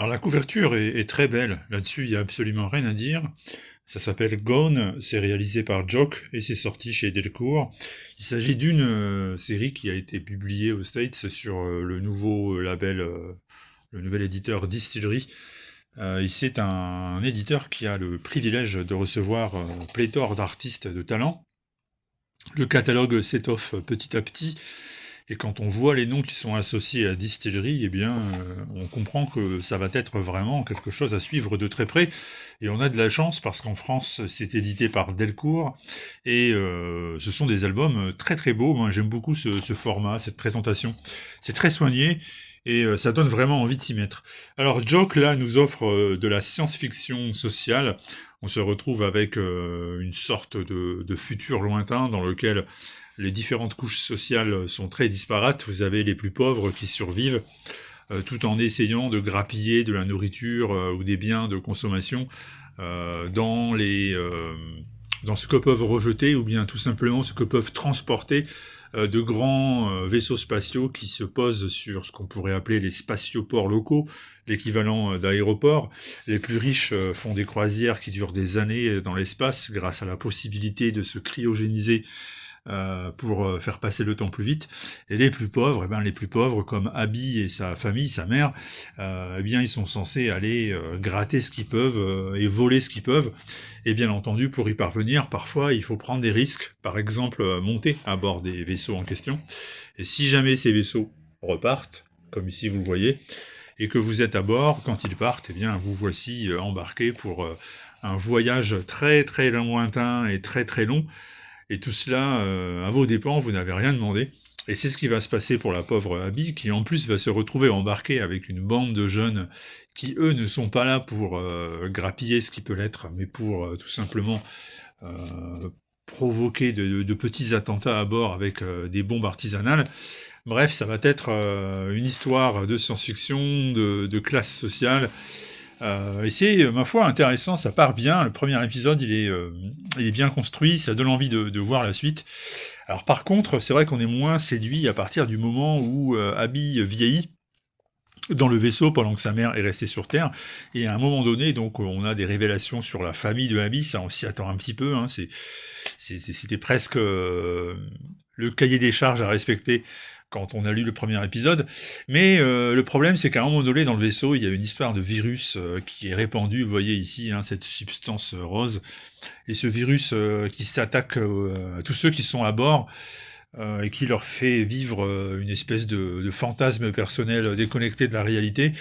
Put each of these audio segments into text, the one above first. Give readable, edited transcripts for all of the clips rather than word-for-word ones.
Alors la couverture est très belle, là-dessus il y a absolument rien à dire. Ça s'appelle Gone, c'est réalisé par Jock et c'est sorti chez Delcourt. Il s'agit d'une série qui a été publiée aux States sur le nouveau label, le nouvel éditeur Distillery. Et c'est un éditeur qui a le privilège de recevoir pléthore d'artistes de talent. Le catalogue s'étoffe petit à petit, et quand on voit les noms qui sont associés à Distillery, eh bien, on comprend que ça va être vraiment quelque chose à suivre de très près. Et on a de la chance parce qu'en France, c'est édité par Delcourt, et ce sont des albums très très beaux. Moi, j'aime beaucoup ce format, cette présentation. C'est très soigné, et ça donne vraiment envie de s'y mettre. Alors, Jock, là, nous offre de la science-fiction sociale. On se retrouve avec une sorte de futur lointain dans lequel les différentes couches sociales sont très disparates. Vous avez les plus pauvres qui survivent, tout en essayant de grappiller de la nourriture ou des biens de consommation dans dans ce que peuvent rejeter, ou bien tout simplement ce que peuvent transporter de grands vaisseaux spatiaux qui se posent sur ce qu'on pourrait appeler les spatioports locaux, l'équivalent d'aéroports. Les plus riches font des croisières qui durent des années dans l'espace grâce à la possibilité de se cryogéniser pour faire passer le temps plus vite. Et les plus pauvres, les plus pauvres, comme Abby et sa famille, sa mère, eh bien, ils sont censés aller gratter ce qu'ils peuvent et voler ce qu'ils peuvent. Et bien entendu, pour y parvenir, parfois, il faut prendre des risques. Par exemple, monter à bord des vaisseaux en question. Et si jamais ces vaisseaux repartent, comme ici vous le voyez, et que vous êtes à bord, quand ils partent, eh bien, vous voici embarqués pour un voyage très très lointain et très très long. Et tout cela, à vos dépens, vous n'avez rien demandé. Et c'est ce qui va se passer pour la pauvre Abby, qui en plus va se retrouver embarquée avec une bande de jeunes qui, eux, ne sont pas là pour grappiller ce qui peut l'être, mais pour tout simplement euh, provoquer de petits attentats à bord avec des bombes artisanales. Bref, ça va être une histoire de science-fiction, de classe sociale, et c'est, ma foi, intéressant, ça part bien. Le premier épisode, il est bien construit, ça donne envie de voir la suite. Alors par contre, c'est vrai qu'on est moins séduit à partir du moment où Abby vieillit dans le vaisseau pendant que sa mère est restée sur Terre, et à un moment donné, donc, on a des révélations sur la famille de Abby, ça on s'y attend un petit peu, hein, c'était presque le cahier des charges à respecter quand on a lu le premier épisode, mais le problème c'est qu'à un moment donné dans le vaisseau, il y a une histoire de virus qui est répandue, vous voyez ici, hein, cette substance rose, et ce virus qui s'attaque à tous ceux qui sont à bord, et qui leur fait vivre une espèce de fantasme personnel déconnecté de la réalité.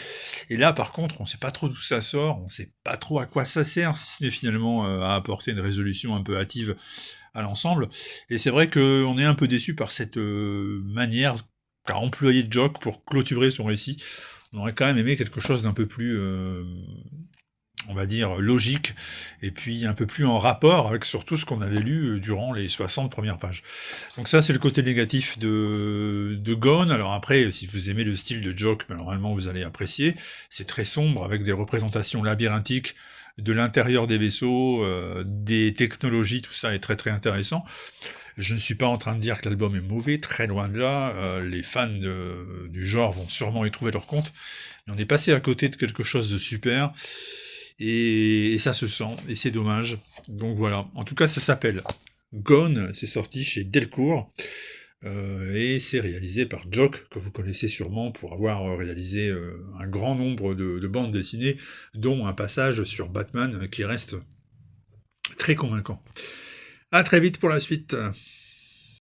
Et là, par contre, on sait pas trop d'où ça sort, on sait pas trop à quoi ça sert, si ce n'est finalement à apporter une résolution un peu hâtive à l'ensemble. Et c'est vrai qu'on est un peu déçu par cette manière qu'a employé Jock pour clôturer son récit. On aurait quand même aimé quelque chose d'un peu plus, on va dire, logique, et puis un peu plus en rapport avec surtout ce qu'on avait lu durant les 60 premières pages. Donc ça, c'est le côté négatif de Gone. Alors après, si vous aimez le style de Jock, normalement vous allez apprécier. C'est très sombre, avec des représentations labyrinthiques de l'intérieur des vaisseaux, des technologies, tout ça est très très intéressant. Je ne suis pas en train de dire que l'album est mauvais, très loin de là. Les fans du genre vont sûrement y trouver leur compte. Mais on est passé à côté de quelque chose de super, et ça se sent, et c'est dommage. Donc voilà, en tout cas ça s'appelle Gone, c'est sorti chez Delcourt, et c'est réalisé par Jock, que vous connaissez sûrement pour avoir réalisé un grand nombre de bandes dessinées, dont un passage sur Batman qui reste très convaincant. À très vite pour la suite.